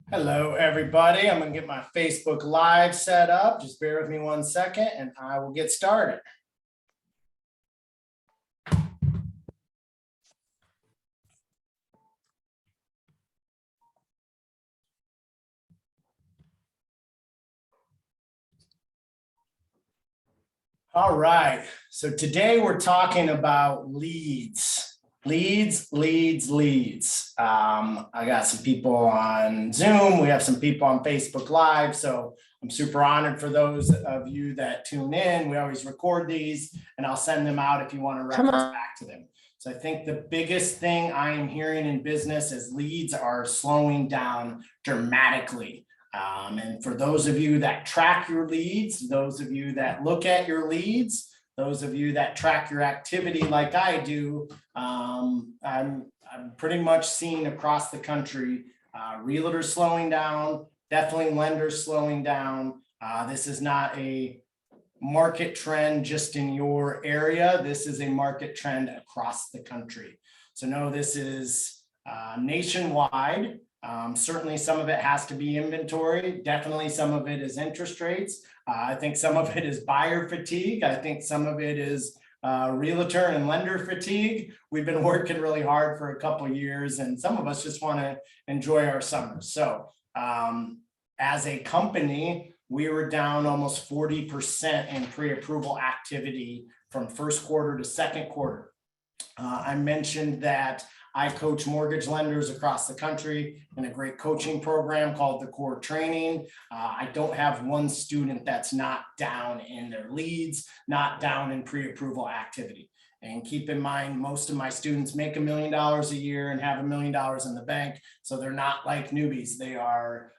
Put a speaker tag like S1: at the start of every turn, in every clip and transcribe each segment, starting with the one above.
S1: Hello, everybody. I'm going to get my Facebook Live set up. Just bear with me 1 second and I will get started. All right. So today we're talking about leads. Leads. I got some people on Zoom. We have some people on Facebook Live. So I'm super honored for those of you that tune in. We always record these and I'll send them out if you want to reference back to them. So I think the biggest thing I am hearing in business is leads are slowing down dramatically. And for those of you that track your leads, those of you that look at your leads, those of you that track your activity like I do, I'm pretty much seeing across the country, realtors slowing down, definitely lenders slowing down. This is not a market trend just in your area. This is a market trend across the country. So no, this is nationwide. Certainly some of it has to be inventory. Definitely some of it is interest rates. I think some of it is buyer fatigue. I think some of it is realtor and lender fatigue. We've been working really hard for a couple of years and some of us just want to enjoy our summers. So as a company, we were down almost 40% in pre-approval activity from first quarter to second quarter. I mentioned that I coach mortgage lenders across the country in a great coaching program called the Core Training. I don't have one student that's not down in their leads, not down in pre-approval activity. And keep in mind, most of my students make $1 million a year and have $1 million in the bank. So they're not like newbies. They are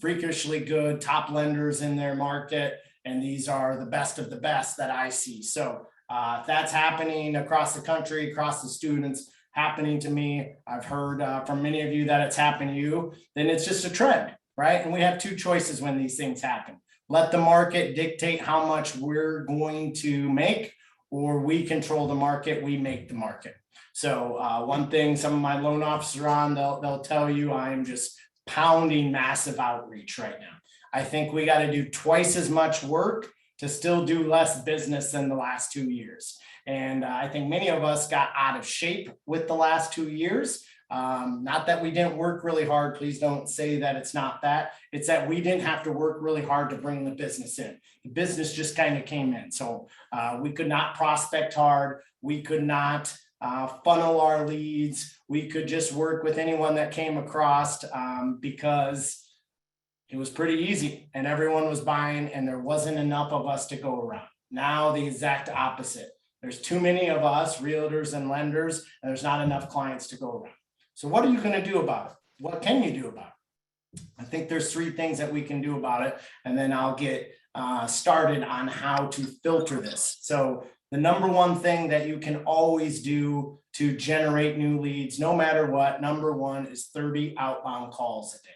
S1: freakishly good top lenders in their market. And these are the best of the best that I see. So if that's happening across the country, across the students, happening to me, I've heard from many of you that it's happened to you, then it's just a trend, right? And we have two choices when these things happen. Let the market dictate how much we're going to make, or we control the market, we make the market. So one thing some of my loan officers are on, they'll tell you I'm just pounding massive outreach right now. I think we got to do twice as much work to still do less business than the last 2 years. And I think many of us got out of shape with the last 2 years. Not that we didn't work really hard. Please don't say that it's not that. It's that we didn't have to work really hard to bring the business in. The business just kind of came in. So we could not prospect hard. We could not funnel our leads. We could just work with anyone that came across because it was pretty easy and everyone was buying and there wasn't enough of us to go around. Now the exact opposite. There's too many of us, realtors and lenders, and there's not enough clients to go around. So what are you going to do about it? What can you do about it? I think there's 3 things that we can do about it, and then I'll get started on how to filter this. So the number one thing that you can always do to generate new leads, no matter what, number one is 30 outbound calls a day.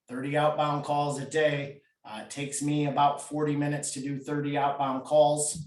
S1: 30 outbound calls a day. It takes me about 40 minutes to do 30 outbound calls.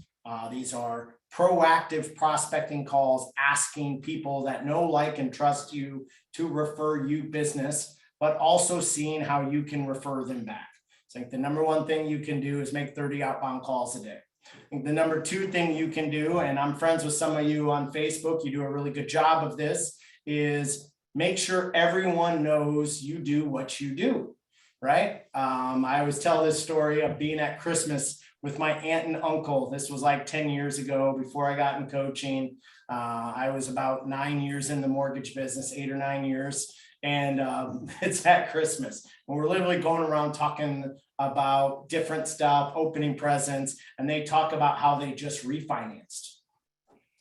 S1: These are proactive prospecting calls, asking people that know, like, and trust you to refer you business, but also seeing how you can refer them back. So I think the number one thing you can do is make 30 outbound calls a day. I think the number 2 thing you can do, and I'm friends with some of you on Facebook, you do a really good job of this, is make sure everyone knows you do what you do, right? I always tell this story of being at Christmas with my aunt and uncle. This was like 10 years ago before I got in coaching. I was about 9 years in the mortgage business, 8 or 9 years. And it's at Christmas. And we're literally going around talking about different stuff, opening presents, and they talk about how they just refinanced.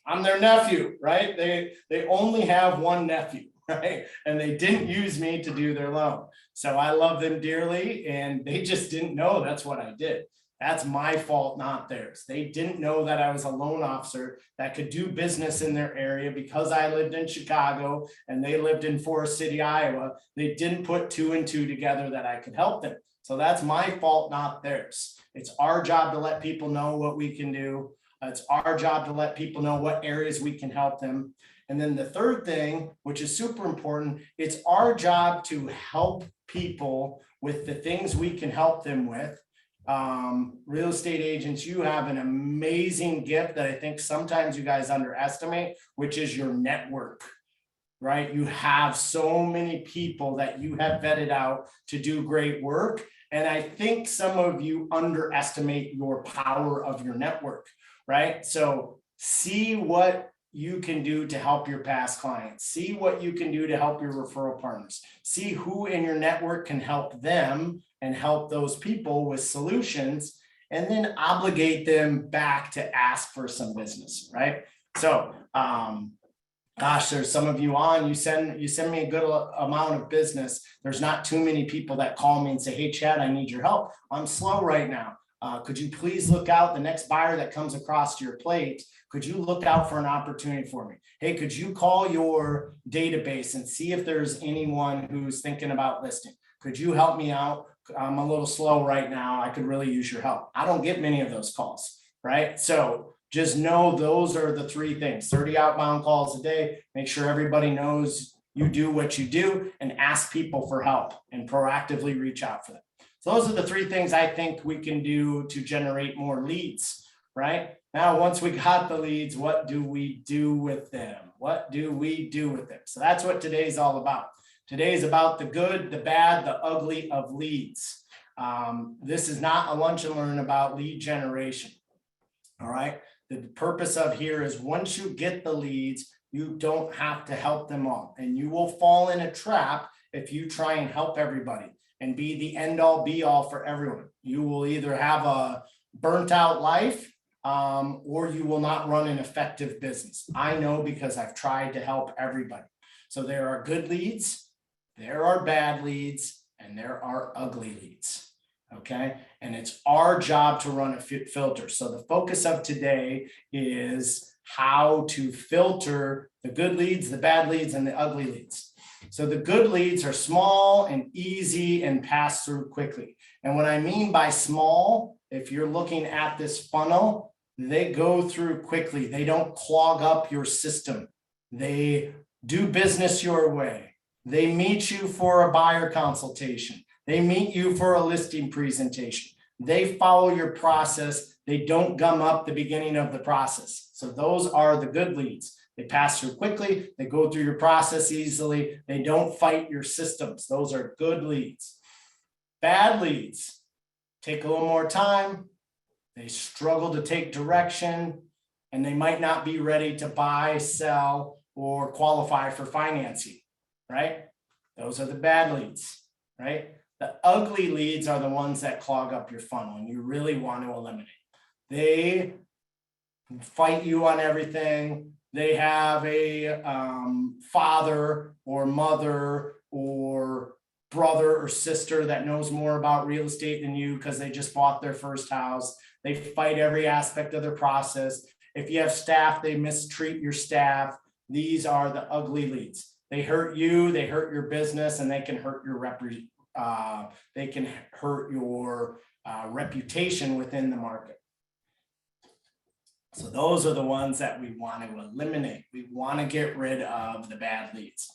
S1: I'm their nephew, right? They only have one nephew, right? And they didn't use me to do their loan. So I love them dearly, and they just didn't know that's what I did. That's my fault, not theirs. They didn't know that I was a loan officer that could do business in their area because I lived in Chicago and they lived in Forest City, Iowa. They didn't put 2 and 2 together that I could help them. So that's my fault, not theirs. It's our job to let people know what we can do. It's our job to let people know what areas we can help them. And then the third thing, which is super important, it's our job to help people with the things we can help them with. Real estate agents, you have an amazing gift that I think sometimes you guys underestimate, which is your network, right? You have so many people that you have vetted out to do great work. And I think some of you underestimate your power of your network, right? So see what you can do to help your past clients. See what you can do to help your referral partners. See who in your network can help them and help those people with solutions, and then obligate them back to ask for some business, right? So, gosh, there's some of you on, you send me a good amount of business. There's not too many people that call me and say, hey, Chad, I need your help. I'm slow right now. Could you please look out the next buyer that comes across your plate? Could you look out for an opportunity for me? Hey, could you call your database and see if there's anyone who's thinking about listing? Could you help me out? I'm a little slow right now. I could really use your help. I don't get many of those calls, right? So just know those are the three things: 30 outbound calls a day. Make sure everybody knows you do what you do, and ask people for help and proactively reach out for them. So those are the three things I think we can do to generate more leads, right? Now, once we got the leads, what do we do with them? What do we do with them? So that's what today's all about. Today is about the good, the bad, the ugly of leads. This is not a lunch and learn about lead generation. All right. The purpose of here is once you get the leads, you don't have to help them all. And you will fall in a trap if you try and help everybody and be the end all be all for everyone. You will either have a burnt out life or you will not run an effective business. I know because I've tried to help everybody. So there are good leads, there are bad leads, and there are ugly leads. Okay. And it's our job to run a filter. So the focus of today is how to filter the good leads, the bad leads, and the ugly leads. So the good leads are small and easy and pass through quickly. And what I mean by small, if you're looking at this funnel, they go through quickly. They don't clog up your system. They do business your way. They meet you for a buyer consultation. They meet you for a listing presentation. They follow your process. They don't gum up the beginning of the process. So those are the good leads. They pass through quickly. They go through your process easily. They don't fight your systems. Those are good leads. Bad leads take a little more time. They struggle to take direction, and they might not be ready to buy, sell, or qualify for financing, right? Those are the bad leads, right? The ugly leads are the ones that clog up your funnel and you really want to eliminate. They fight you on everything. They have a father or mother or brother or sister that knows more about real estate than you because they just bought their first house. They fight every aspect of their process. If you have staff, they mistreat your staff. These are the ugly leads. They hurt you, they hurt your business, and they can hurt your reputation within the market. So those are the ones that we want to eliminate. We want to get rid of the bad leads.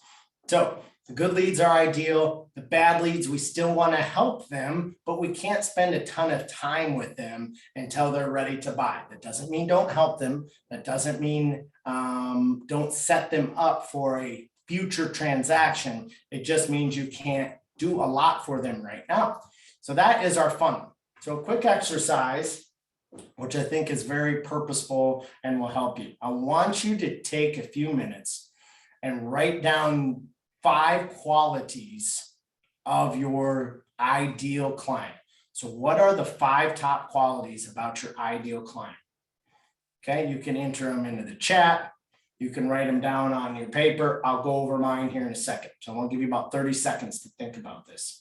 S1: So the good leads are ideal. The bad leads, we still want to help them, but we can't spend a ton of time with them until they're ready to buy. That doesn't mean don't help them. That doesn't mean don't set them up for a future transaction. It just means you can't do a lot for them right now. So that is our funnel. So a quick exercise, which I think is very purposeful and will help you. I want you to take a few minutes and write down 5 qualities of your ideal client. So what are the 5 top qualities about your ideal client? Okay, you can enter them into the chat. You can write them down on your paper. I'll go over mine here in a second. So I'm going to give you about 30 seconds to think about this.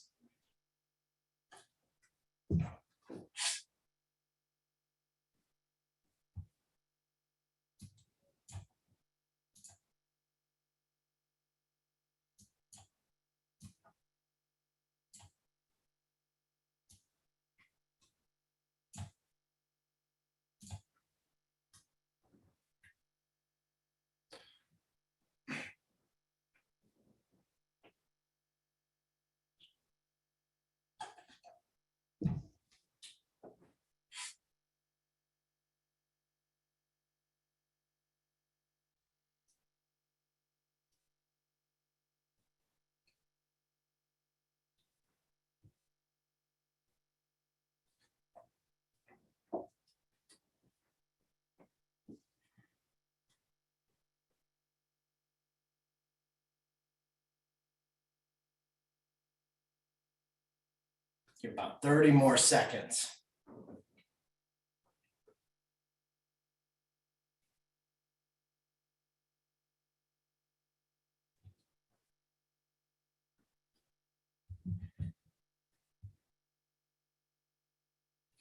S1: Give about 30 more seconds.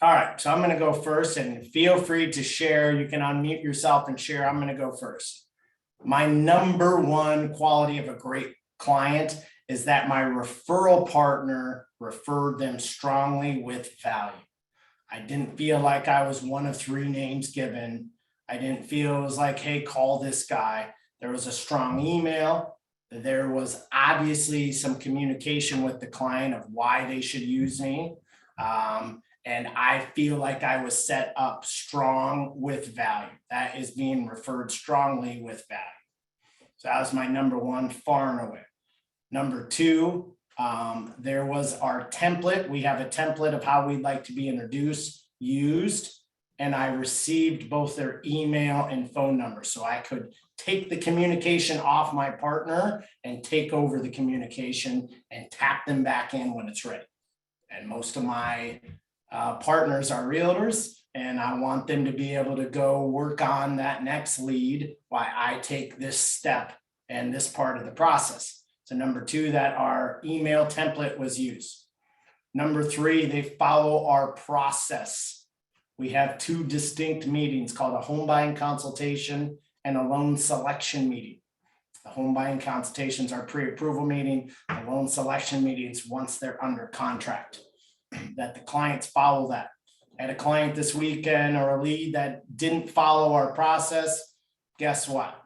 S1: All right, so I'm going to go first, and feel free to share. You can unmute yourself and share. I'm going to go first. My number one quality of a great client is that my referral partner referred them strongly with value. I didn't feel like I was one of three names given. I didn't feel it was like, hey, call this guy. There was a strong email. There was obviously some communication with the client of why they should use me. And I feel like I was set up strong with value. That is being referred strongly with value. So that was my number one, far and away. Number two, there was our template. We have a template of how we'd like to be introduced, used, and I received both their email and phone number. So I could take the communication off my partner and take over the communication and tap them back in when it's ready. And most of my partners are realtors, and I want them to be able to go work on that next lead while I take this step and this part of the process. So number two, that our email template was used. Number three, they follow our process. We have two distinct meetings called a home buying consultation and a loan selection meeting. The home buying consultations are pre-approval meeting, the loan selection meetings once they're under contract. That the clients follow that. I had a client this weekend or a lead that didn't follow our process. Guess what?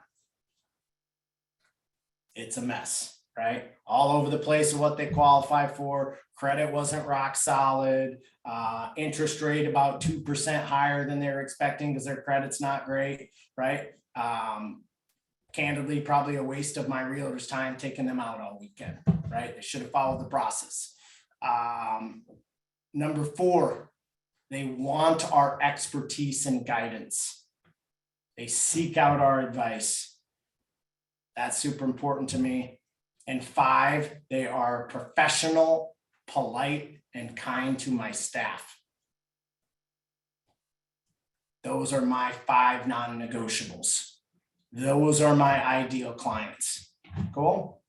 S1: It's a mess, right? All over the place of what they qualify for. Credit wasn't rock solid. Interest rate about 2% higher than they were expecting because their credit's not great, right? Candidly, probably a waste of my realtor's time taking them out all weekend, right? They should have followed the process. Number four, they want our expertise and guidance. They seek out our advice. That's super important to me. And five, they are professional, polite, and kind to my staff. Those are my 5 non-negotiables. Those are my ideal clients. Cool.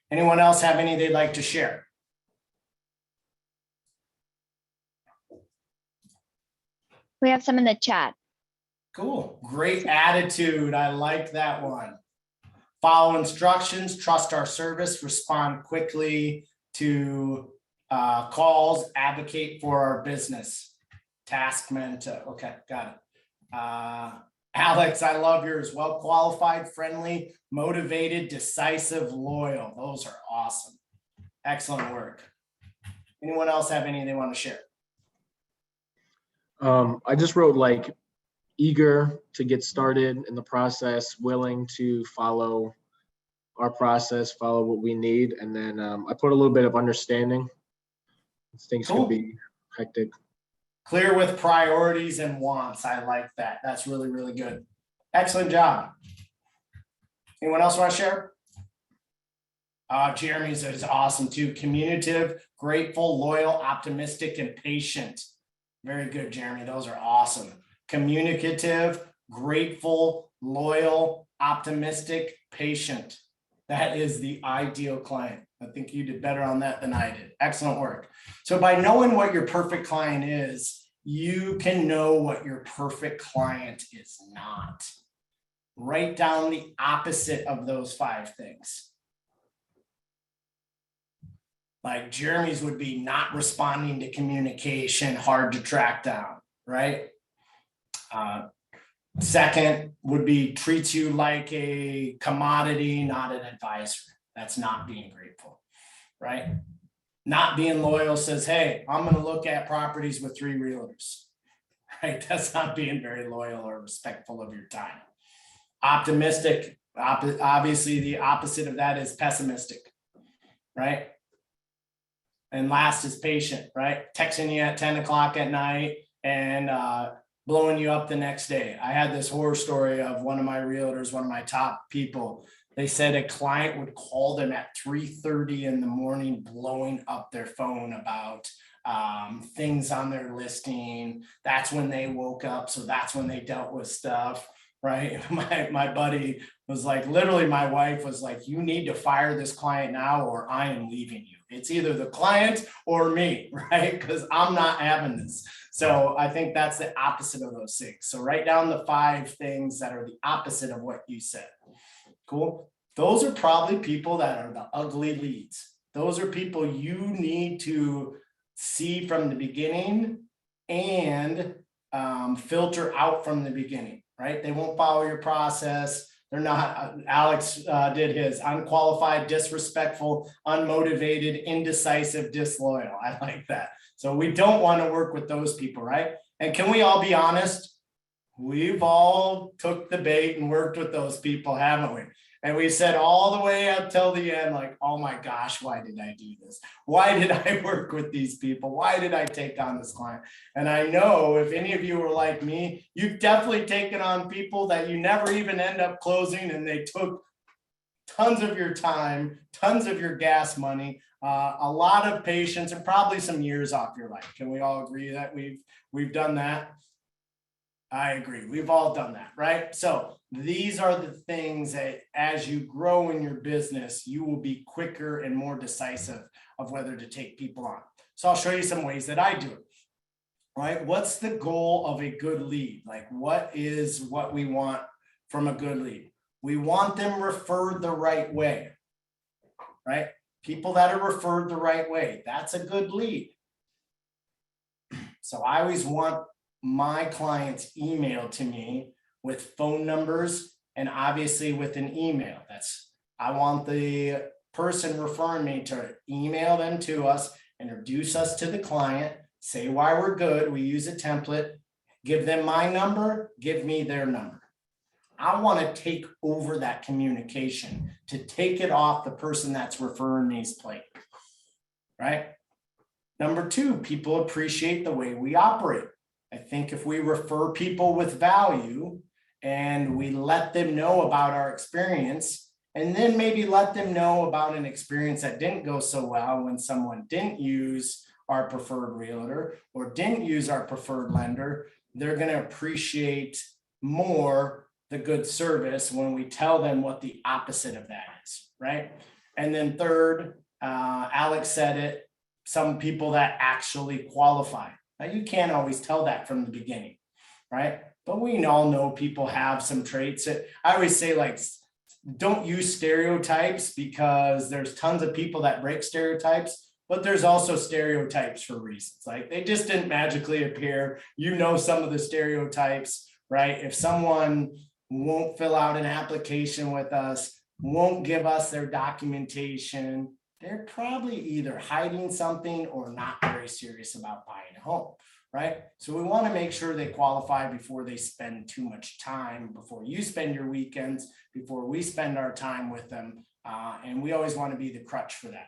S1: Anyone else have any they'd like to share?
S2: We have some in the chat.
S1: Cool. Great attitude. I like that one. Follow instructions, trust our service, respond quickly to calls, advocate for our business. Task mentor. Okay, got it. Alex, I love yours. Well qualified, friendly, motivated, decisive, loyal. Those are awesome. Excellent work. Anyone else have any they want to share?
S3: I just wrote like eager to get started in the process, willing to follow our process, follow what we need. And then I put a little bit of understanding. Things
S1: Cool.
S3: can be hectic.
S1: Clear with priorities and wants. I like that. That's really, really good. Excellent job. Anyone else want to share? Jeremy's is awesome too. Communicative, grateful, loyal, optimistic, and patient. Very good, Jeremy. Those are awesome. Communicative, grateful, loyal, optimistic, patient. That is the ideal client. I think you did better on that than I did. Excellent work. So by knowing what your perfect client is, you can know what your perfect client is not. Write down the opposite of those 5 things. Like Jeremy's would be not responding to communication, hard to track down, right? Second would be treats you like a commodity, not an advisor. That's not being grateful, right? Not being loyal says, hey, I'm going to look at properties with 3 realtors, right? That's not being very loyal or respectful of your time. Optimistic, obviously the opposite of that is pessimistic, right? And last is patient, right? Texting you at 10 o'clock at night and blowing you up the next day. I had this horror story of one of my realtors, one of my top people They said a client would call them at 3:30 in the morning, blowing up their phone about things on their listing. That's when they woke up. So that's when they dealt with stuff, right? My buddy was like, literally, my wife was like, you need to fire this client now or I am leaving you. It's either the client or me, right? Because I'm not having this. So I think that's the opposite of those things. So write down the 5 things that are the opposite of what you said. Cool. Those are probably people that are the ugly leads. Those are people you need to see from the beginning and filter out from the beginning, right? They won't follow your process. They're not, Alex did his unqualified, disrespectful, unmotivated, indecisive, disloyal. I like that. So we don't want to work with those people, right? And can we all be honest? We've all took the bait and worked with those people, haven't we? And we said all the way up till the end, like, oh my gosh, why did I do this? Why did I work with these people? Why did I take on this client? And I know if any of you were like me, you've definitely taken on people that you never even end up closing, and they took tons of your time, tons of your gas money, a lot of patience, and probably some years off your life. Can we all agree that we've done that? I agree. We've all done that, right? So these are the things that as you grow in your business, you will be quicker and more decisive of whether to take people on. So I'll show you some ways that I do it, right? What's the goal of a good lead? Like, what is what we want from a good lead? We want them referred the right way, right? People that are referred the right way, that's a good lead. So I always want my clients emailed to me with phone numbers and obviously with an email. I want the person referring me to email them to us, introduce us to the client, say why we're good. We use a template, give them my number, give me their number. I want to take over that communication to take it off the person that's referring me's plate, right? Number 2, people appreciate the way we operate. I think if we refer people with value and we let them know about our experience, and then maybe let them know about an experience that didn't go so well when someone didn't use our preferred realtor or didn't use our preferred lender, they're going to appreciate more the good service when we tell them what the opposite of that is, right? And then 3rd, Alex said it, some people that actually qualify. Now, you can't always tell that from the beginning, right? But we all know people have some traits. I always say, like, don't use stereotypes, because there's tons of people that break stereotypes, but there's also stereotypes for reasons. Like, they just didn't magically appear. You know some of the stereotypes, right? If someone won't fill out an application with us, won't give us their documentation, they're probably either hiding something or not very serious about buying a home, right? So we want to make sure they qualify before they spend too much time, before you spend your weekends, before we spend our time with them. And we always want to be the crutch for that,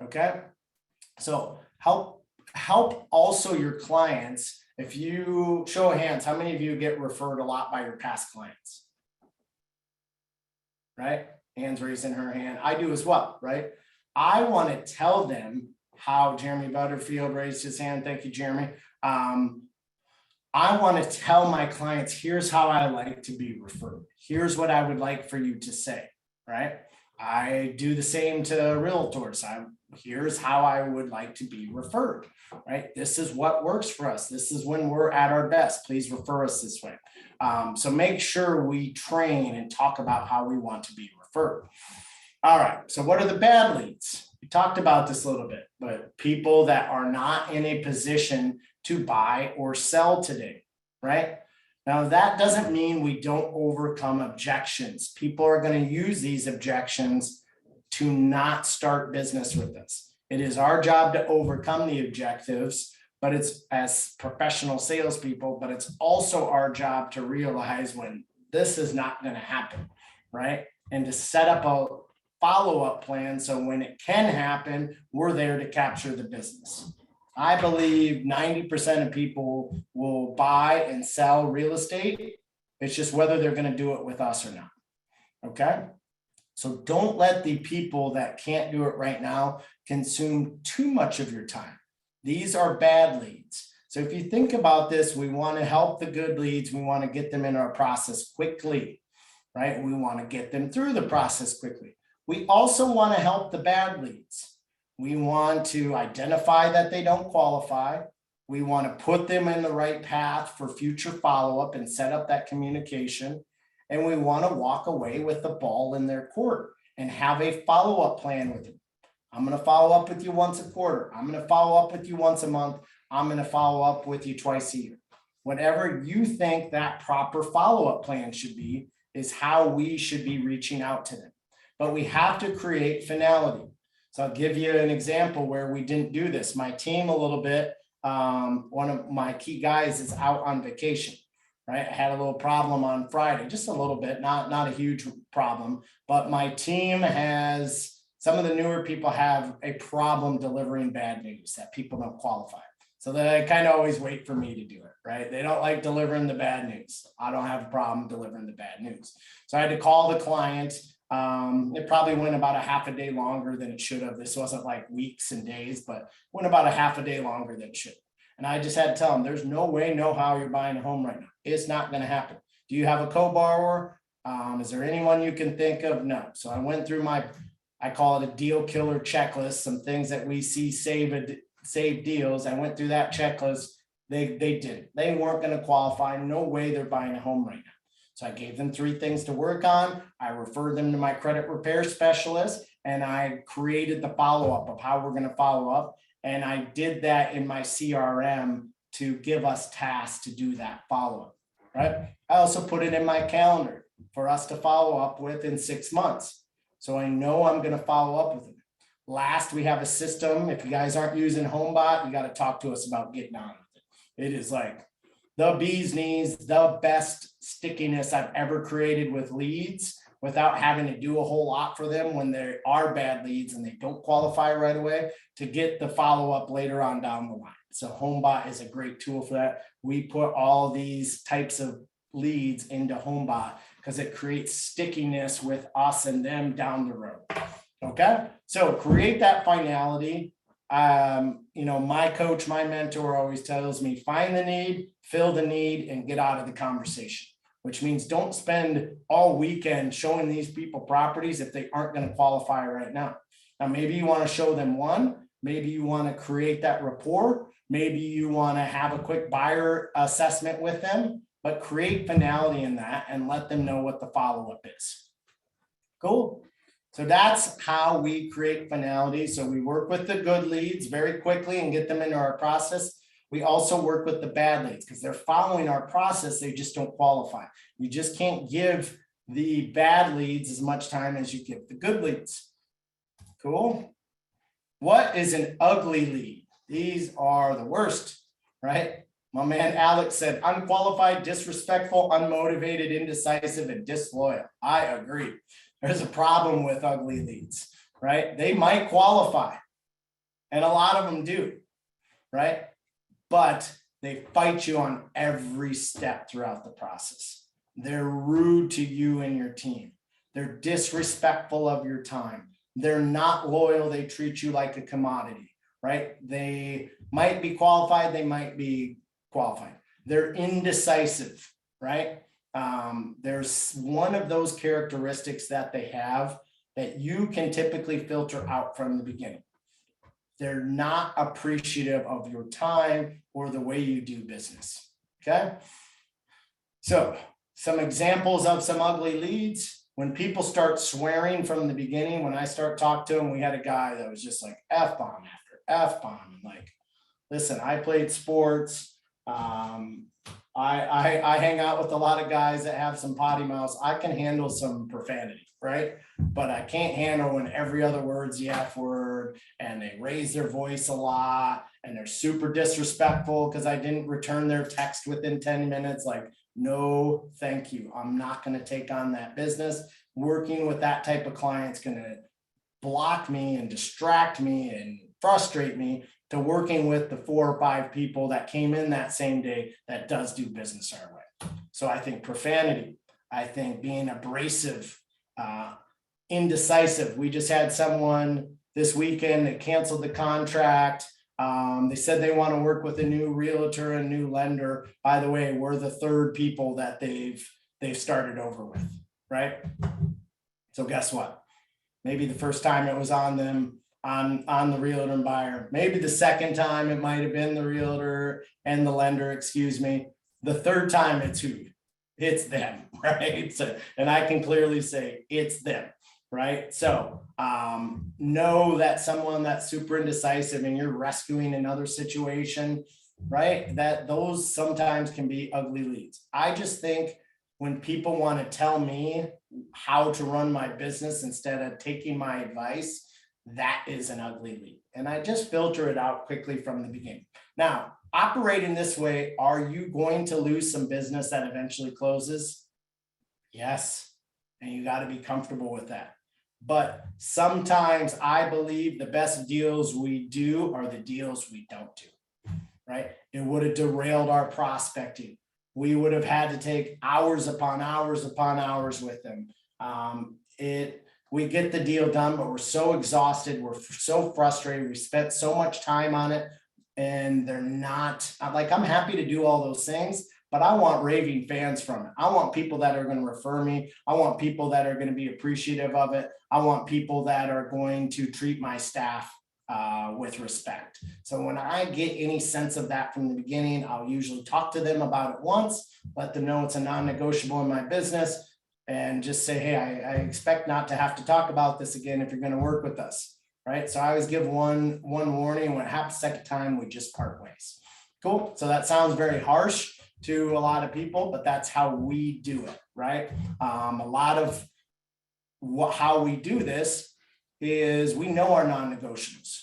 S1: okay? So help also your clients. If you show of hands, how many of you get referred a lot by your past clients? Right? Hands raising her hand. I do as well, right? I want to tell them how Jeremy Butterfield raised his hand. Thank you, Jeremy. I want to tell my clients, here's how I like to be referred. Here's what I would like for you to say, right? I do the same to realtors. Here's how I would like to be referred, right? This is what works for us. This is when we're at our best. Please refer us this way. So make sure we train and talk about how we want to be referred. All right, so what are the bad leads? We talked about this a little bit, but people that are not in a position to buy or sell today, right? Now, that doesn't mean we don't overcome objections. People are going to use these objections to not start business with us. It is our job to overcome the objectives, but it's as professional salespeople, but it's also our job to realize when this is not going to happen, right? And to set up a follow-up plan so when it can happen, we're there to capture the business. I believe 90% of people will buy and sell real estate. It's just whether they're going to do it with us or not. Okay. So don't let the people that can't do it right now consume too much of your time. These are bad leads. So if you think about this, we want to help the good leads. We want to get them in our process quickly, right? We want to get them through the process quickly. We also want to help the bad leads. We want to identify that they don't qualify. We want to put them in the right path for future follow-up and set up that communication. And we want to walk away with the ball in their court and have a follow-up plan with them. I'm going to follow up with you once a quarter. I'm going to follow up with you once a month. I'm going to follow up with you twice a year. Whatever you think that proper follow-up plan should be is how we should be reaching out to them. But we have to create finality. So I'll give you an example where we didn't do this. My team a little bit, one of my key guys is out on vacation, right? I had a little problem on Friday, just a little bit, not a huge problem, but my team has, some of the newer people have a problem delivering bad news that people don't qualify. So they kind of always wait for me to do it, right? They don't like delivering the bad news. I don't have a problem delivering the bad news. So I had to call the client. It probably went about a half a day longer than it should have. This wasn't like weeks and days, but went about a half a day longer than it should. And I just had to tell them, there's no way, no how you're buying a home right now. It's not going to happen. Do you have a co-borrower? Is there anyone you can think of? No. So I went through I call it a deal killer checklist, some things that we see save deals. I went through that checklist. They didn't. They weren't going to qualify. No way they're buying a home right now. So I gave them 3 things to work on. I referred them to my credit repair specialist, and I created the follow-up of how we're going to follow up. And I did that in my CRM to give us tasks to do that follow-up, right? I also put it in my calendar for us to follow up with in 6 months. So I know I'm going to follow up with them. Last, we have a system. If you guys aren't using HomeBot, you got to talk to us about getting on with it. It is like the bee's knees, the best stickiness I've ever created with leads without having to do a whole lot for them when there are bad leads and they don't qualify right away to get the follow-up later on down the line. So HomeBot is a great tool for that. We put all these types of leads into HomeBot because it creates stickiness with us and them down the road. Okay, so create that finality. My coach, my mentor always tells me, find the need, fill the need, and get out of the conversation, which means don't spend all weekend showing these people properties if they aren't going to qualify right now. Now, maybe you want to show them one, maybe you want to create that rapport, maybe you want to have a quick buyer assessment with them, but create finality in that and let them know what the follow-up is. Cool. So that's how we create finality. So we work with the good leads very quickly and get them into our process. We also work with the bad leads because they're following our process. They just don't qualify. You just can't give the bad leads as much time as you give the good leads. Cool. What is an ugly lead? These are the worst, right? My man Alex said, unqualified, disrespectful, unmotivated, indecisive, and disloyal. I agree. There's a problem with ugly leads, right? They might qualify, and a lot of them do, right? But they fight you on every step throughout the process. They're rude to you and your team. They're disrespectful of your time. They're not loyal. They treat you like a commodity, right? They might be qualified. They might be qualified. They're indecisive, right? There's one of those characteristics that they have that you can typically filter out from the beginning. They're not appreciative of your time or the way you do business. Okay. So some examples of some ugly leads. When people start swearing from the beginning, when I start talking to them, we had a guy that was just like F-bomb after F-bomb. And like, listen, I played sports. I hang out with a lot of guys that have some potty mouths. I can handle some profanity, right? But I can't handle when every other word's the F word and they raise their voice a lot and they're super disrespectful because I didn't return their text within 10 minutes. Like, no, thank you. I'm not going to take on that business. Working with that type of client's going to block me and distract me and frustrate me to working with the 4 or 5 people that came in that same day that does do business our way. So I think profanity, I think being abrasive, indecisive. We just had someone this weekend that canceled the contract. They said they want to work with a new realtor and new lender. By the way, we're the third people that they've started over with, right? So guess what? Maybe the first time it was on them, on the realtor and buyer. Maybe the second time it might have been the realtor and the lender, excuse me. The third time it's who? It's them, right? So, and I can clearly say it's them, right? So know that someone that's super indecisive and you're rescuing another situation, right? That those sometimes can be ugly leads. I just think when people want to tell me how to run my business instead of taking my advice, that is an ugly lead. And I just filter it out quickly from the beginning. Now, operating this way, are you going to lose some business that eventually closes? Yes. And you got to be comfortable with that. But sometimes I believe the best deals we do are the deals we don't do, right? It would have derailed our prospecting. We would have had to take hours upon hours upon hours with them. We get the deal done, but we're so exhausted. We're so frustrated. We spent so much time on it and they're not like, I'm happy to do all those things, but I want raving fans from it. I want people that are going to refer me. I want people that are going to be appreciative of it. I want people that are going to treat my staff with respect. So when I get any sense of that from the beginning, I'll usually talk to them about it once, let them know it's a non-negotiable in my business, and just say, hey, I expect not to have to talk about this again if you're going to work with us, right? So I always give one warning. When it happens second time, we just part ways. Cool. So that sounds very harsh to a lot of people, but that's how we do it, right? A lot of how we do this is we know our non-negotiables.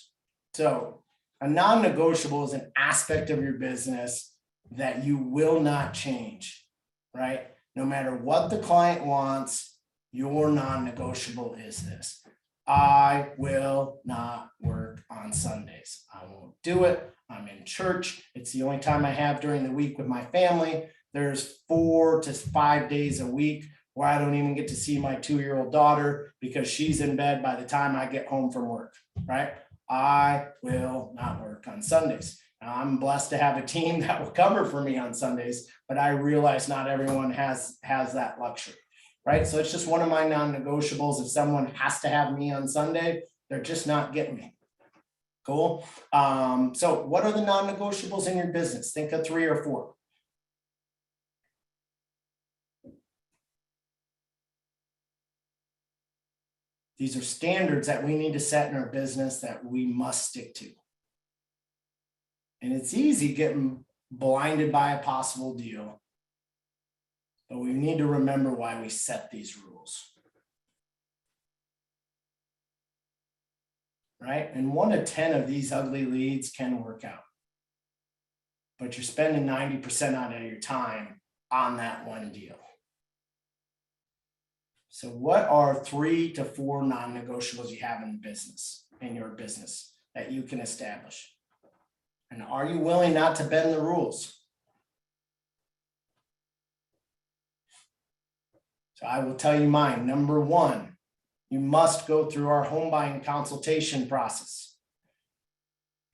S1: So a non-negotiable is an aspect of your business that you will not change, right? No matter what the client wants, your non-negotiable is this. I will not work on Sundays. I won't do it. I'm in church. It's the only time I have during the week with my family. There's 4 to 5 days a week where I don't even get to see my 2-year-old daughter because she's in bed by the time I get home from work, right? I will not work on Sundays. Now, I'm blessed to have a team that will cover for me on Sundays, but I realize not everyone has that luxury, right? So it's just one of my non-negotiables. If someone has to have me on Sunday, they're just not getting me. Cool. So what are the non-negotiables in your business? Think of 3 or 4. These are standards that we need to set in our business that we must stick to. And it's easy getting blinded by a possible deal, but we need to remember why we set these rules. Right? And 1 to 10 of these ugly leads can work out, but you're spending 90% out of your time on that one deal. So what are 3 to 4 non-negotiables you have in your business that you can establish? And are you willing not to bend the rules? So I will tell you mine. Number 1, you must go through our home buying consultation process.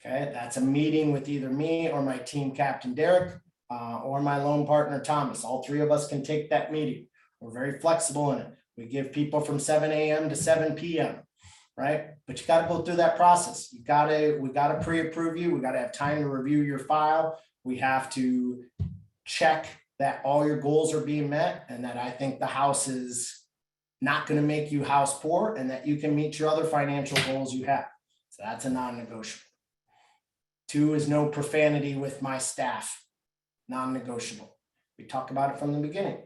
S1: Okay, that's a meeting with either me or my team captain, Derek, or my loan partner, Thomas. All 3 of us can take that meeting. We're very flexible in it. We give people from 7 a.m. to 7 p.m. right? But you got to go through that process. We got to pre-approve you. We got to have time to review your file. We have to check that all your goals are being met and that I think the house is not going to make you house poor and that you can meet your other financial goals you have. So that's a non-negotiable. 2 is no profanity with my staff. Non-negotiable. We talk about it from the beginning.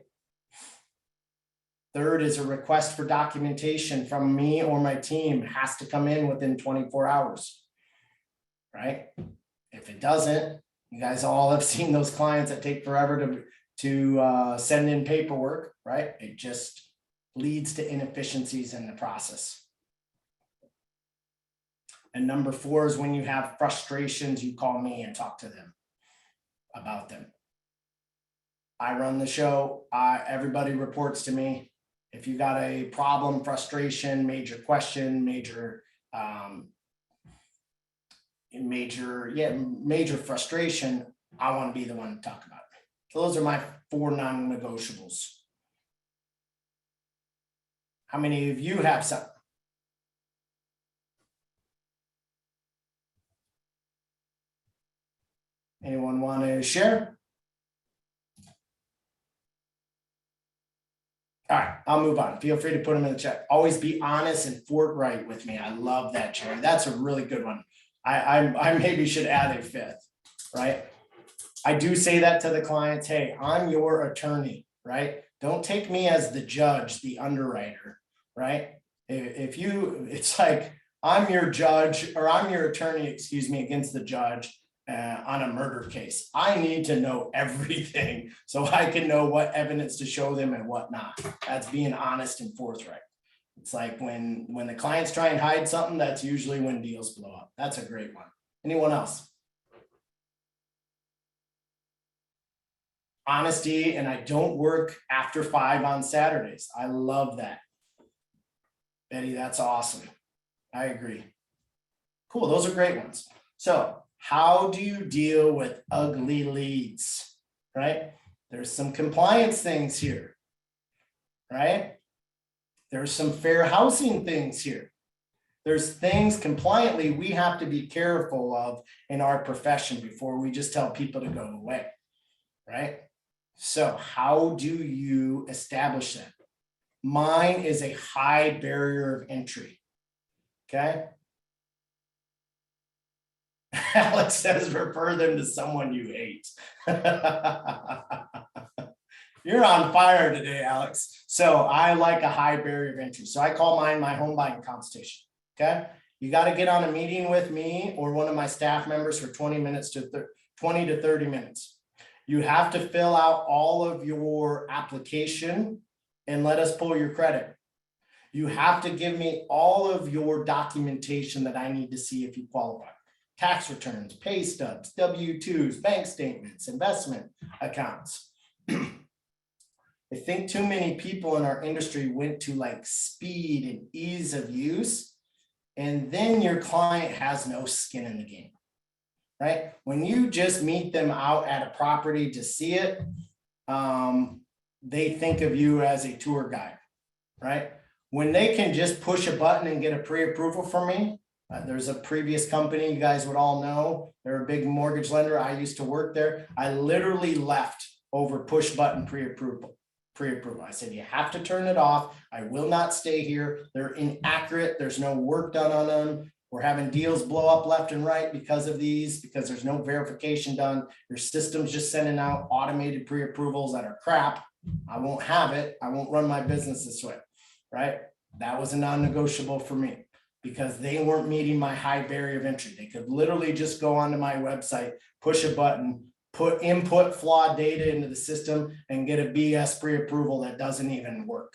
S1: 3rd is a request for documentation from me or my team. It has to come in within 24 hours, right? If it doesn't, you guys all have seen those clients that take forever to send in paperwork, right? It just leads to inefficiencies in the process. And number 4 is when you have frustrations, you call me and talk to them about them. I run the show. Everybody reports to me. If you got a problem, frustration, major question, major frustration, I want to be the one to talk about it. So those are my 4 non-negotiables. How many of you have some? Anyone want to share? All right, I'll move on. Feel free to put them in the chat. Always be honest and forthright with me. I love that, Jerry. That's a really good one. I maybe should add a 5th, right? I do say that to the clients. Hey, I'm your attorney, right? Don't take me as the judge, the underwriter, right? It's like I'm your judge, or I'm your attorney, excuse me, against the judge on a murder case. I need to know everything so I can know what evidence to show them and what not. That's being honest and forthright. It's like when the clients try and hide something, that's usually when deals blow up. That's a great one. Anyone else? Honesty, and I don't work after 5 on Saturdays. I love that. Betty, that's awesome. I agree. Cool, those are great ones. So how do you deal with ugly leads, right? There's some compliance things here, right? There's some fair housing things here. There's things compliantly we have to be careful of in our profession before we just tell people to go away, right? So how do you establish that? Mine is a high barrier of entry, okay? Alex says refer them to someone you hate. You're on fire today, Alex. So I like a high barrier of entry. So I call mine my home buying consultation, okay? You got to get on a meeting with me or one of my staff members for 20 to 30 minutes. You have to fill out all of your application and let us pull your credit. You have to give me all of your documentation that I need to see if you qualify. Tax returns, pay stubs, W-2s, bank statements, investment accounts. I think too many people in our industry went to like speed and ease of use, and then your client has no skin in the game, right? When you just meet them out at a property to see it, they think of you as a tour guide, right? When they can just push a button and get a pre-approval from me, there's a previous company you guys would all know. They're a big mortgage lender. I used to work there. I literally left over push button pre-approval. I said, you have to turn it off. I will not stay here. They're inaccurate. There's no work done on them. We're having deals blow up left and right because of these, because there's no verification done. Your system's just sending out automated pre-approvals that are crap. I won't have it. I won't run my business this way, right? That was a non-negotiable for me because they weren't meeting my high barrier of entry. They could literally just go onto my website, push a button, input flawed data into the system and get a BS pre-approval that doesn't even work,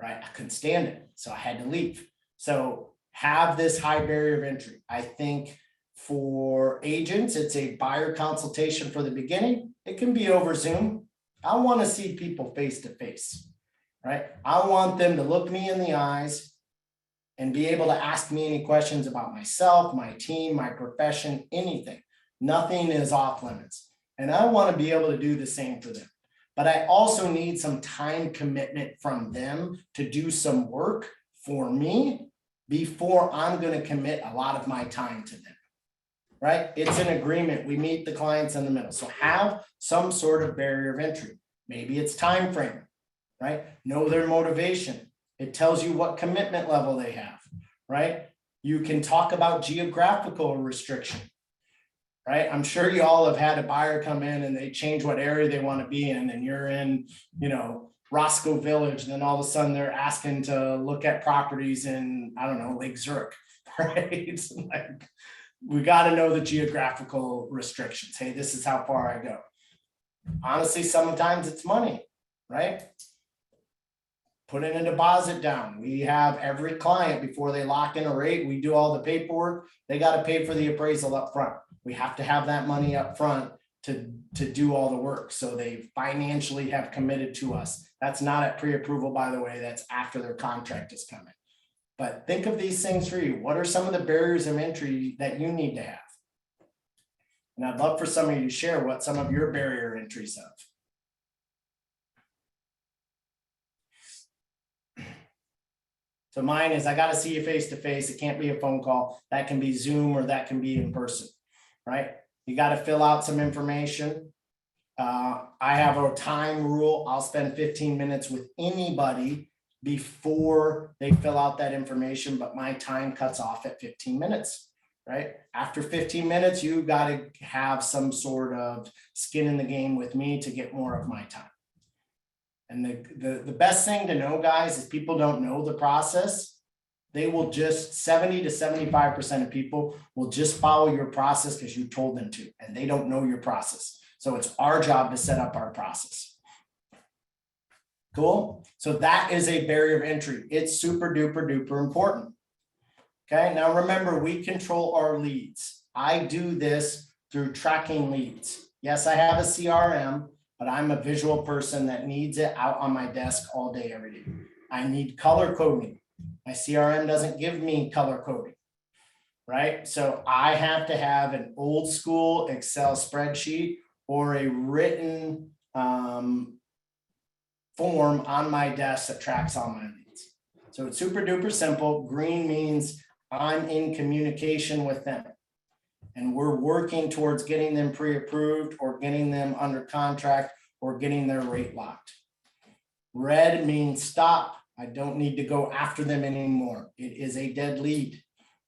S1: right? I couldn't stand it, so I had to leave. So have this high barrier of entry. I think for agents, it's a buyer consultation for the beginning. It can be over Zoom. I want to see people face to face, right? I want them to look me in the eyes and be able to ask me any questions about myself, my team, my profession, anything. Nothing is off limits. And I want to be able to do the same for them. But I also need some time commitment from them to do some work for me before I'm going to commit a lot of my time to them, right? It's an agreement. We meet the clients in the middle. So have some sort of barrier of entry. Maybe it's time frame, right? Know their motivation. It tells you what commitment level they have, right? You can talk about geographical restriction. Right? I'm sure you all have had a buyer come in and they change what area they want to be in, and you're in, Roscoe Village, and then all of a sudden they're asking to look at properties in, I don't know, Lake Zurich, right? It's like, we got to know the geographical restrictions. Hey, this is how far I go. Honestly, sometimes it's money, right? Putting a deposit down. We have every client before they lock in a rate, we do all the paperwork. They got to pay for the appraisal up front. We have to have that money up front to do all the work. So they financially have committed to us. That's not at pre-approval, by the way, that's after their contract is coming. But think of these things for you. What are some of the barriers of entry that you need to have? And I'd love for some of you to share what some of your barrier entries of. So mine is, I got to see you face to face. It can't be a phone call. That can be Zoom or that can be in person, right? You got to fill out some information. I have a time rule. I'll spend 15 minutes with anybody before they fill out that information, but my time cuts off at 15 minutes, right? After 15 minutes, you got to have some sort of skin in the game with me to get more of my time. And the best thing to know, guys, is people don't know the process. They will just 70 to 75% of people will just follow your process because you told them to, and they don't know your process. So it's our job to set up our process. Cool. So that is a barrier of entry. It's super duper duper important. Okay. Now remember, we control our leads. I do this through tracking leads. Yes, I have a CRM, but I'm a visual person that needs it out on my desk all day, every day. I need color coding. My CRM doesn't give me color coding, right? So I have to have an old school Excel spreadsheet or a written form on my desk that tracks all my leads. So it's super duper simple. Green means I'm in communication with them, and we're working towards getting them pre-approved or getting them under contract or getting their rate locked. Red means stop. I don't need to go after them anymore. It is a dead lead,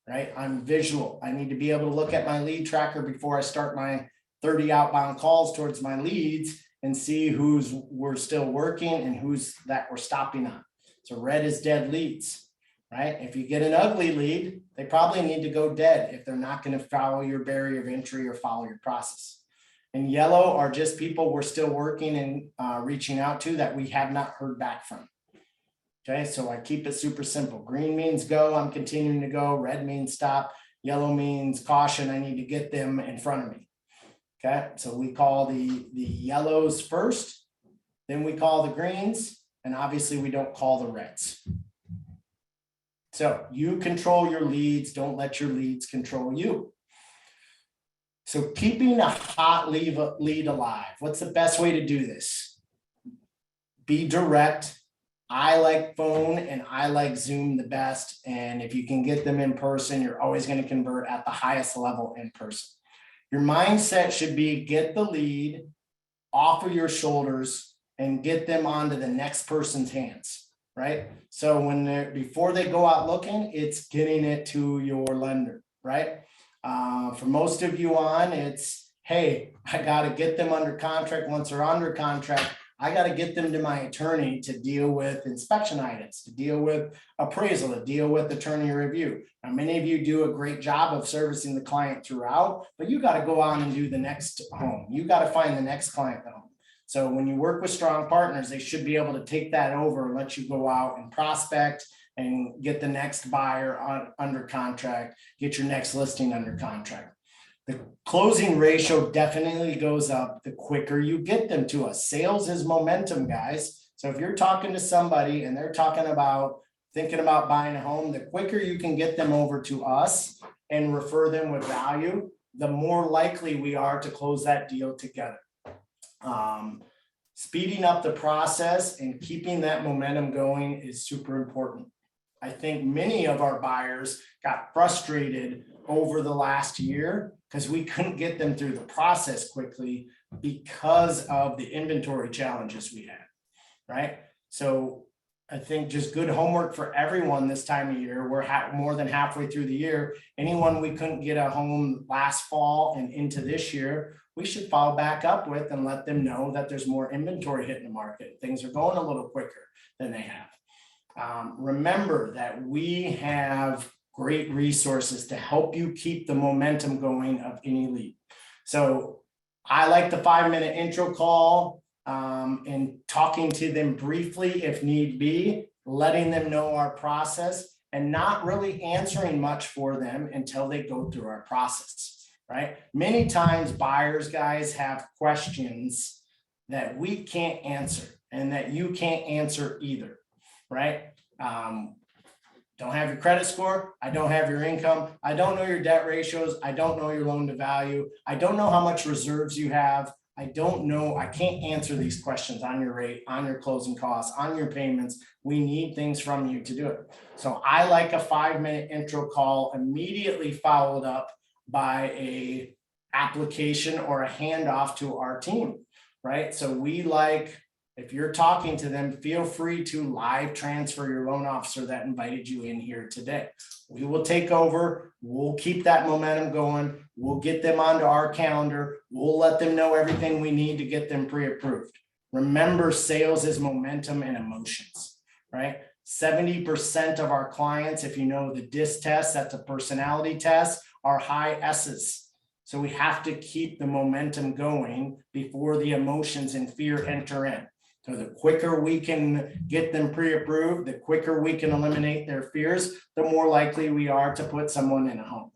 S1: right? I'm visual. I need to be able to look at my lead tracker before I start my 30 outbound calls towards my leads and see who's we're still working and who's that we're stopping on. So red is dead leads, right? If you get an ugly lead, they probably need to go dead if they're not going to follow your barrier of entry or follow your process. And yellow are just people we're still working and reaching out to that we have not heard back from. Okay, so I keep it super simple. Green means go, I'm continuing to go. Red means stop. Yellow means caution, I need to get them in front of me. Okay, so we call the yellows first, then we call the greens, and obviously we don't call the reds. So you control your leads, don't let your leads control you. So keeping a hot lead alive, what's the best way to do this? Be direct. I like phone and I like Zoom the best. And if you can get them in person, you're always going to convert at the highest level in person. Your mindset should be get the lead off of your shoulders and get them onto the next person's hands, right? So when they're, before they go out looking, it's getting it to your lender, right? For most of you on, it's, hey, I got to get them under contract. Once they're under contract, I got to get them to my attorney to deal with inspection items, to deal with appraisal, to deal with attorney review. Now, many of you do a great job of servicing the client throughout, but you got to go on and do the next home. You got to find the next client home. So when you work with strong partners, they should be able to take that over and let you go out and prospect and get the next buyer under contract, get your next listing under contract. The closing ratio definitely goes up the quicker you get them to us. Sales is momentum, guys. So if you're talking to somebody and they're thinking about buying a home, the quicker you can get them over to us and refer them with value, the more likely we are to close that deal together. Speeding up the process and keeping that momentum going is super important. I think many of our buyers got frustrated over the last year because we couldn't get them through the process quickly because of the inventory challenges we had, right? So I think just good homework for everyone this time of year. We're more than halfway through the year. Anyone we couldn't get a home last fall and into this year, we should follow back up with and let them know that there's more inventory hitting the market. Things are going a little quicker than they have. Remember that we have great resources to help you keep the momentum going of any lead. So I like the 5-minute intro call and talking to them briefly if need be, letting them know our process and not really answering much for them until they go through our process, right? Many times buyers, guys, have questions that we can't answer. and that you can't answer either, right? Don't have your credit score. I don't have your income. I don't know your debt ratios. I don't know your loan to value. I don't know how much reserves you have. I don't know. I can't answer these questions on your rate, on your closing costs, on your payments. We need things from you to do it. So I like a 5-minute intro call immediately followed up by a application or a handoff to our team, right? So we like, if you're talking to them, feel free to live transfer your loan officer that invited you in here today. We will take over. We'll keep that momentum going. We'll get them onto our calendar. We'll let them know everything we need to get them pre-approved. Remember, sales is momentum and emotions, right? 70% of our clients, if you know the DISC test, that's a personality test, are high S's. So we have to keep the momentum going before the emotions and fear enter in. So the quicker we can get them pre-approved, the quicker we can eliminate their fears, the more likely we are to put someone in a home.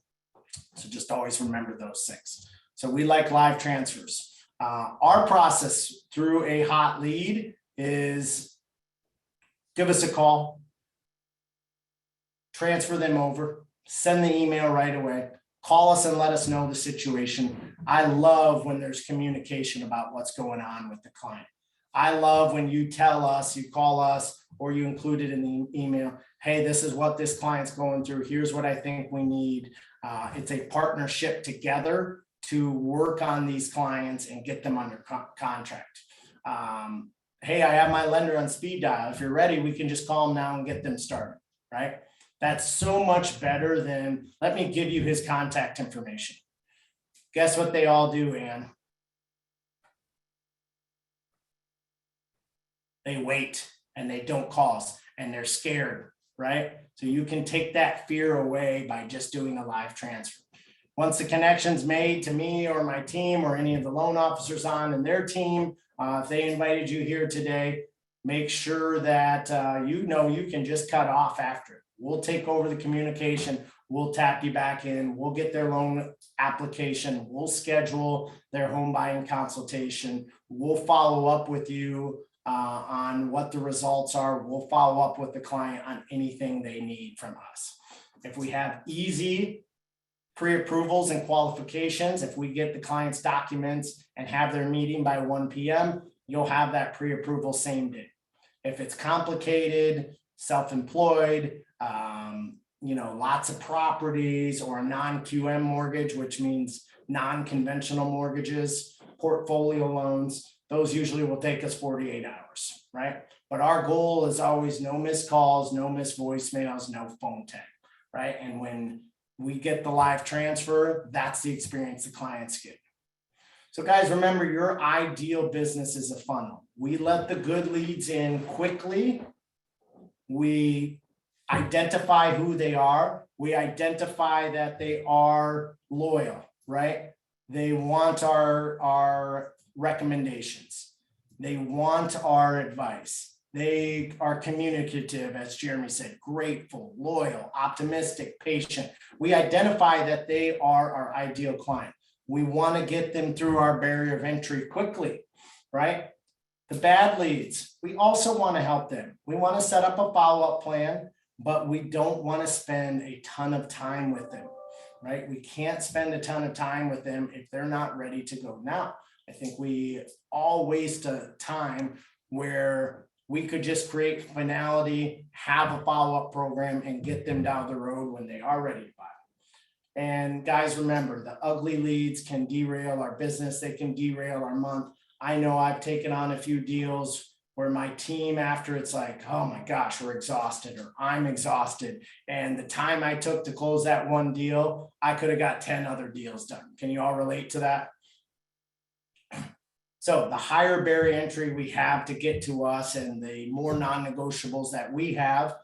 S1: So just always remember those things. So we like live transfers. Our process through a hot lead is give us a call, transfer them over, send the email right away, call us and let us know the situation. I love when there's communication about what's going on with the client. I love when you tell us, you call us, or you include it in the email. Hey, this is what this client's going through. Here's what I think we need. It's a partnership together to work on these clients and get them under contract. Hey, I have my lender on speed dial. If you're ready, we can just call them now and get them started, right? That's so much better than, let me give you his contact information. Guess what they all do, Ann? They wait and they don't call us and they're scared, right? So you can take that fear away by just doing a live transfer. Once the connection's made to me or my team or any of the loan officers on and their team, if they invited you here today, make sure that you know you can just cut off after it. We'll take over the communication. We'll tap you back in. We'll get their loan application. We'll schedule their home buying consultation. We'll follow up with you on what the results are. We'll follow up with the client on anything they need from us. If we have easy pre-approvals and qualifications, if we get the client's documents and have their meeting by 1 p.m., you'll have that pre-approval same day. If it's complicated, self-employed, lots of properties, or a non-QM mortgage, which means non-conventional mortgages, portfolio loans, those usually will take us 48 hours, right? But our goal is always no missed calls, no missed voicemails, no phone tag, right? And when we get the live transfer, that's the experience the clients get. So guys, remember, your ideal business is a funnel. We let the good leads in quickly. We identify who they are. We identify that they are loyal, right? They want our recommendations. They want our advice. They are communicative, as Jeremy said, grateful, loyal, optimistic, patient. We identify that they are our ideal client. We want to get them through our barrier of entry quickly, right? The bad leads, we also want to help them. We want to set up a follow-up plan, but we don't want to spend a ton of time with them, right? We can't spend a ton of time with them if they're not ready to go now. I think we all waste a time where we could just create finality, have a follow-up program, and get them down the road when they are ready to buy. And guys, remember, the ugly leads can derail our business. They can derail our month. I know I've taken on a few deals where my team, after, it's like, oh my gosh, we're exhausted, or I'm exhausted. And the time I took to close that one deal, I could have got 10 other deals done. Can you all relate to that? So the higher barrier entry we have to get to us, and the more non-negotiables that we have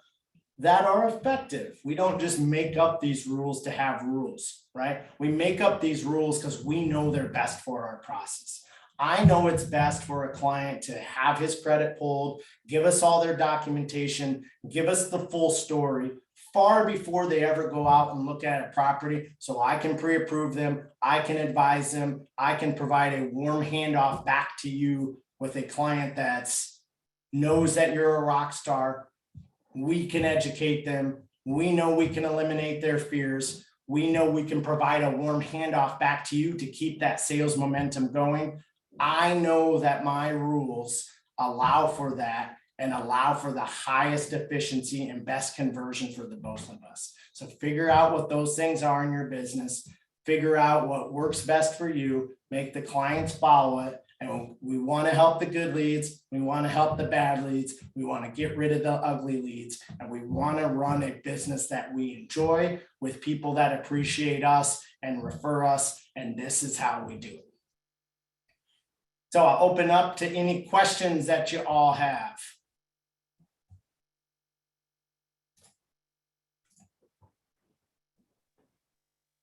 S1: that are effective. We don't just make up these rules to have rules, right? We make up these rules because we know they're best for our process. I know it's best for a client to have his credit pulled, give us all their documentation, give us the full story far before they ever go out and look at a property, so I can pre-approve them, I can advise them, I can provide a warm handoff back to you with a client that's knows that you're a rock star. We can educate them. We know we can eliminate their fears. We know we can provide a warm handoff back to you to keep that sales momentum going. I know that my rules allow for that and allow for the highest efficiency and best conversion for the both of us. So figure out what those things are in your business, figure out what works best for you, make the clients follow it. And we want to help the good leads. We want to help the bad leads. We want to get rid of the ugly leads. And we want to run a business that we enjoy with people that appreciate us and refer us. And this is how we do it. So I'll open up to any questions that you all have.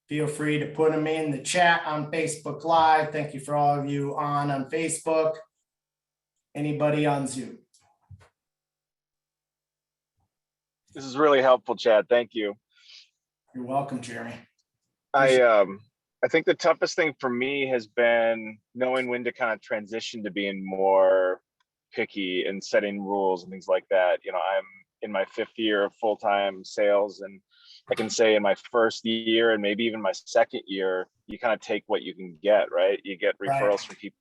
S1: Feel free to put them in the chat on Facebook Live. Thank you for all of you on Facebook. Anybody on Zoom?
S4: This is really helpful, Chad. Thank you.
S1: You're welcome, Jeremy.
S4: I think the toughest thing for me has been knowing when to kind of transition to being more picky and setting rules and things like that. You know, I'm in my 5th year of full-time sales, and I can say in my 1st year and maybe even my 2nd year, you kind of take what you can get, right? You get referrals from people.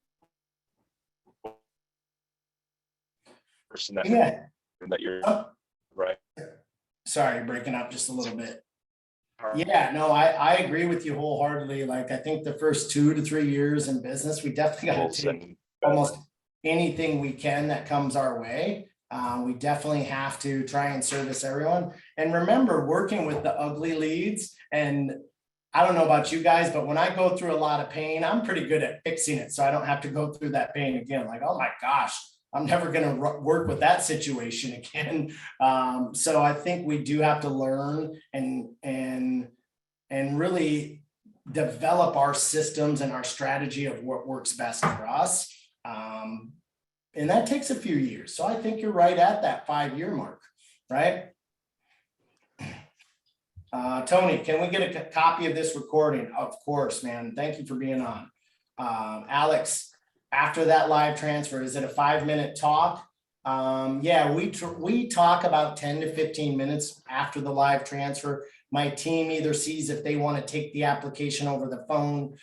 S4: Person that, that you're right.
S1: Sorry, you're breaking up just a little bit. Yeah, no, I agree with you wholeheartedly. Like, I think the first 2 to 3 years in business, we definitely got to take almost anything we can that comes our way. We definitely have to try and service everyone. And remember, working with the ugly leads, and I don't know about you guys, but when I go through a lot of pain, I'm pretty good at fixing it. So I don't have to go through that pain again. Like, oh my gosh, I'm never going to work with that situation again. So I think we do have to learn and really develop our systems and our strategy of what works best for us. And that takes a few years. So I think you're right at that 5-year mark, right? Tony, can we get a copy of this recording? Of course, man. Thank you for being on. Alex, after that live transfer, is it a 5-minute talk? Yeah, we talk about 10 to 15 minutes after the live transfer. My team either sees if they want to take the application over the phone,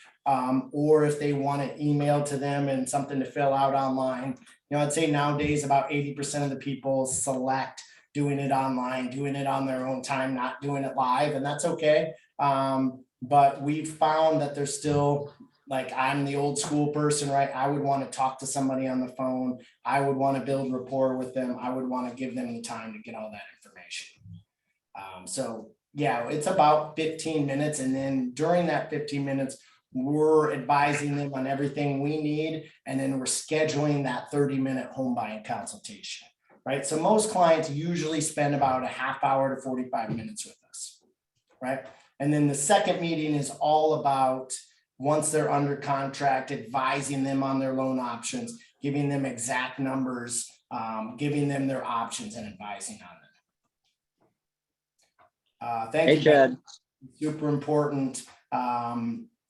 S1: or if they want to email to them and something to fill out online. You know, I'd say nowadays about 80% of the people select doing it online, doing it on their own time, not doing it live, and that's okay. But we've found that there's still, like, I'm the old school person, right? I would want to talk to somebody on the phone. I would want to build rapport with them. I would want to give them the time to get all that information. So yeah, it's about 15 minutes. And then during that 15 minutes, we're advising them on everything we need. And then we're scheduling that 30-minute home buying consultation, right? So most clients usually spend about a half hour to 45 minutes with us, right? And then the second meeting is all about, once they're under contract, advising them on their loan options, giving them exact numbers, giving them their options and advising on them. Thank you,
S5: Chad.
S1: Super important.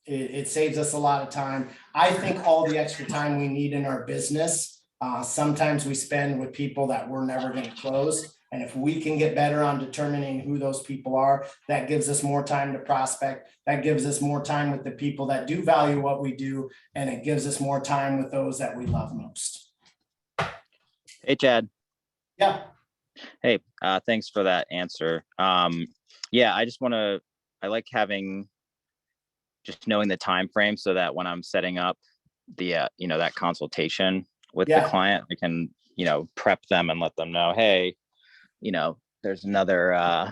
S1: It saves us a lot of time. I think all the extra time we need in our business, sometimes we spend with people that we're never going to close. And if we can get better on determining who those people are, that gives us more time to prospect. That gives us more time with the people that do value what we do. And it gives us more time with those that we love most.
S5: Hey, Chad.
S1: Yeah.
S5: Hey, thanks for that answer. Yeah, I like having, just knowing the time frame so that when I'm setting up the, that consultation with the client, I can, prep them and let them know, hey, there's another, I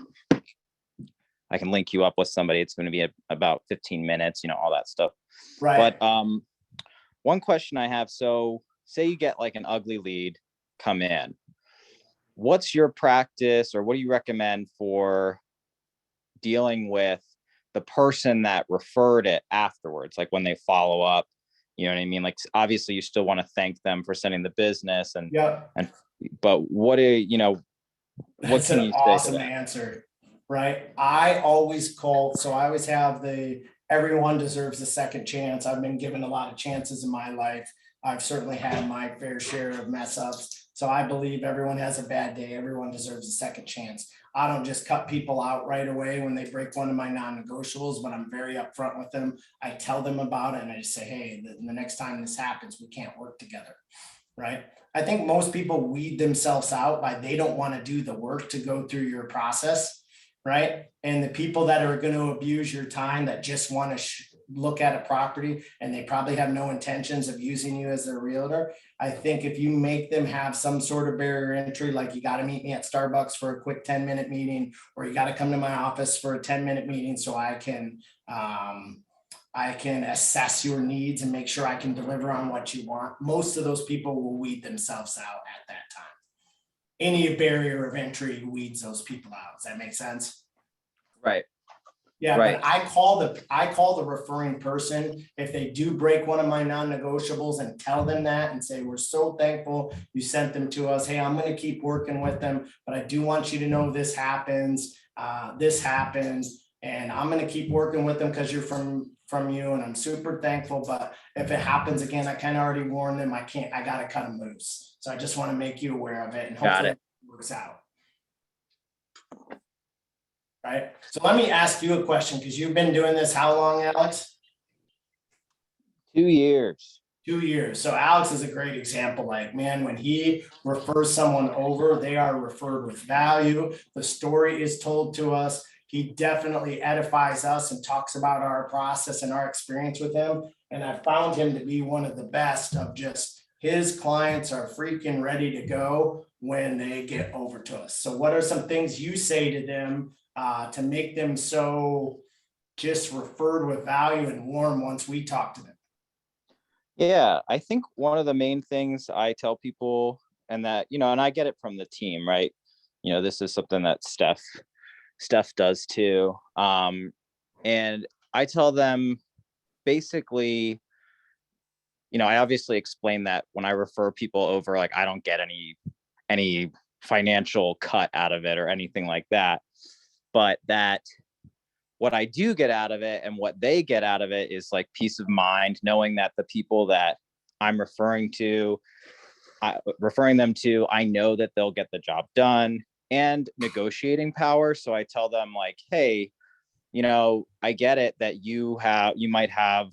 S5: can link you up with somebody. It's going to be about 15 minutes, all that stuff.
S1: Right.
S5: But one question I have, so say you get like an ugly lead come in, what's your practice or what do you recommend for dealing with the person that referred it afterwards? Like when they follow up, you know what I mean? Like, obviously you still want to thank them for sending the business but what what can you say?
S1: Awesome answer, right? I always have everyone deserves a second chance. I've been given a lot of chances in my life. I've certainly had my fair share of mess ups. So I believe everyone has a bad day. Everyone deserves a second chance. I don't just cut people out right away when they break one of my non-negotiables, but I'm very upfront with them. I tell them about it and I just say, hey, the next time this happens, we can't work together, right? I think most people weed themselves out by they don't want to do the work to go through your process, right? And the people that are going to abuse your time, that just want to look at a property and they probably have no intentions of using you as their realtor. I think if you make them have some sort of barrier entry, like you got to meet me at Starbucks for a quick 10-minute meeting, or you got to come to my office for a 10-minute meeting so I can assess your needs and make sure I can deliver on what you want. Most of those people will weed themselves out at that time. Any barrier of entry weeds those people out. Does that make sense?
S5: Right.
S1: Yeah,
S5: Right.
S1: but I call the referring person if they do break one of my non-negotiables and tell them that and say, we're so thankful you sent them to us. Hey, I'm going to keep working with them, but I do want you to know this happens, and I'm going to keep working with them because you're from you, and I'm super thankful. But if it happens again, I kind of already warned them. I got to cut them loose. So I just want to make you aware of it, and hopefully it works out. Right. So let me ask you a question, because you've been doing this how long, Alex?
S5: 2 years.
S1: 2 years. So Alex is a great example. Like, man, when he refers someone over, they are referred with value. The story is told to us. He definitely edifies us and talks about our process and our experience with him. And I found him to be one of the best of just his clients are freaking ready to go when they get over to us. So what are some things you say to them to make them so just referred with value and warm once we talk to them?
S5: Yeah, I think one of the main things I tell people, and that, and I get it from the team, right? This is something that Steph does too. And I tell them basically, I obviously explain that when I refer people over, like, I don't get any financial cut out of it or anything like that. But that what I do get out of it and what they get out of it is like peace of mind, knowing that the people that I'm referring them to, I know that they'll get the job done, and negotiating power. So I tell them, like, hey, I get it that you might have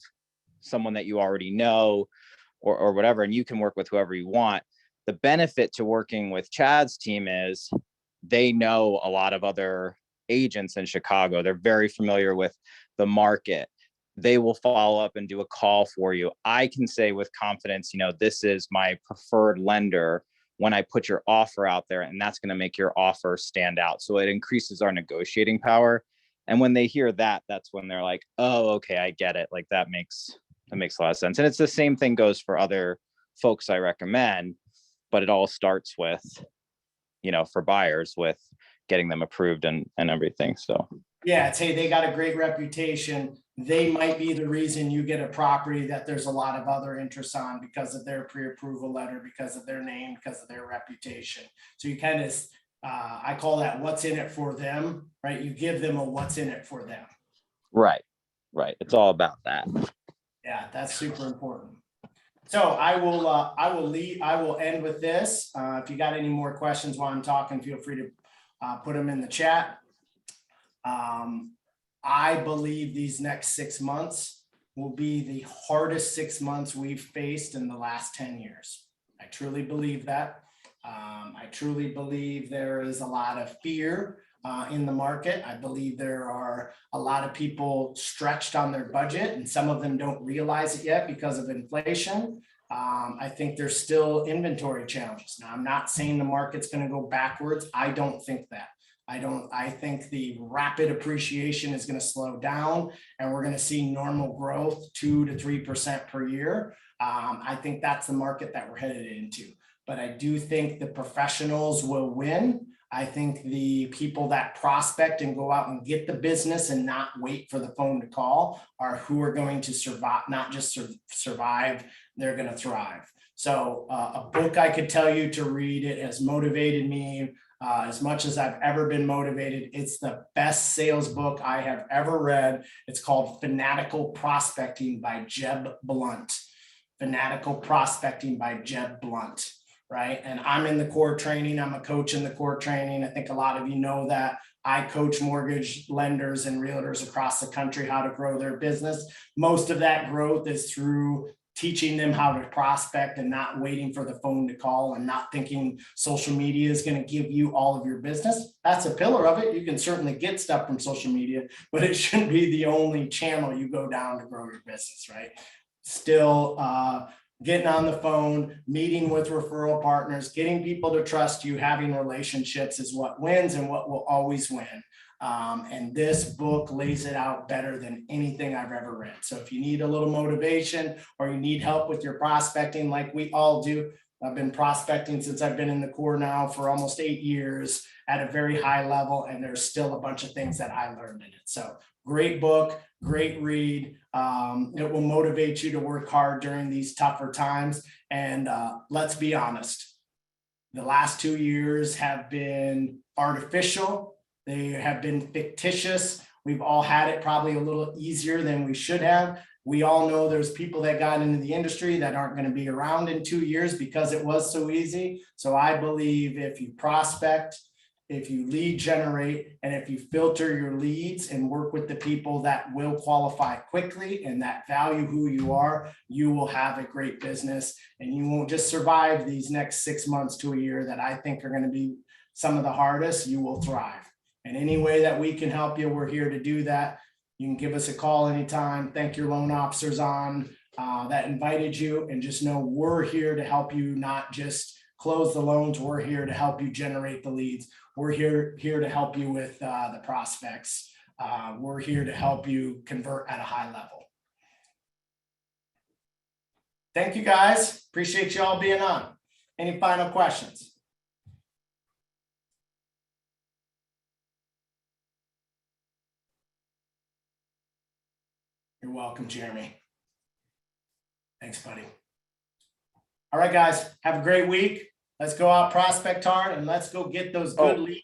S5: someone that you already know or whatever, and you can work with whoever you want. The benefit to working with Chad's team is they know a lot of other agents in Chicago. They're very familiar with the market. They will follow up and do a call for you. I can say with confidence, this is my preferred lender when I put your offer out there, and that's going to make your offer stand out. So it increases our negotiating power. And when they hear that, that's when they're like, oh, okay, I get it. Like that makes a lot of sense. And it's the same thing goes for other folks I recommend, but it all starts with, for buyers, with getting them approved and everything. So
S1: yeah, it's, hey, they got a great reputation. They might be the reason you get a property that there's a lot of other interest on because of their pre-approval letter, because of their name, because of their reputation. So you kind of, I call that what's in it for them, right? You give them a what's in it for them.
S5: Right. It's all about that.
S1: Yeah, that's super important. So I will end with this. If you got any more questions while I'm talking, feel free to put them in the chat. I believe these next 6 months will be the hardest 6 months we've faced in the last 10 years. I truly believe that. I truly believe there is a lot of fear in the market. I believe there are a lot of people stretched on their budget, and some of them don't realize it yet because of inflation. I think there's still inventory challenges. Now, I'm not saying the market's going to go backwards. I don't think that. I think the rapid appreciation is going to slow down, and we're going to see normal growth, 2 to 3% per year. I think that's the market that we're headed into. But I do think the professionals will win. I think the people that prospect and go out and get the business and not wait for the phone to call are who are going to survive, not just survive, they're going to thrive. So a book I could tell you to read, it has motivated me as much as I've ever been motivated. It's the best sales book I have ever read. It's called Fanatical Prospecting by Jeb Blunt. Fanatical Prospecting by Jeb Blunt. right? And I'm in the core training. I'm a coach in the core training. I think a lot of you know that. I coach mortgage lenders and realtors across the country how to grow their business. Most of that growth is through teaching them how to prospect and not waiting for the phone to call and not thinking social media is going to give you all of your business. That's a pillar of it. You can certainly get stuff from social media, but it shouldn't be the only channel you go down to grow your business, right? Still, getting on the phone, meeting with referral partners, getting people to trust you, having relationships is what wins and what will always win. And this book lays it out better than anything I've ever read. So if you need a little motivation or you need help with your prospecting, like we all do, I've been prospecting since I've been in the core now for almost 8 years at a very high level. And there's still a bunch of things that I learned in it. So great book, great read. It will motivate you to work hard during these tougher times. And let's be honest, the last 2 years have been artificial. They have been fictitious. We've all had it probably a little easier than we should have. We all know there's people that got into the industry that aren't going to be around in 2 years because it was so easy. So I believe if you prospect, if you lead generate, and if you filter your leads and work with the people that will qualify quickly and that value who you are, you will have a great business and you won't just survive these next 6 months to a year that I think are going to be some of the hardest. You will thrive. And any way that we can help you, we're here to do that. You can give us a call anytime. Thank your loan officers on that invited you, and just know we're here to help you, not just close the loans. We're here to help you generate the leads. We're here to help you with the prospects. We're here to help you convert at a high level. Thank you, guys. Appreciate you all being on. Any final questions? You're welcome, Jeremy. Thanks, buddy. All right, guys, have a great week. Let's go out, prospect hard, and let's go get those good leads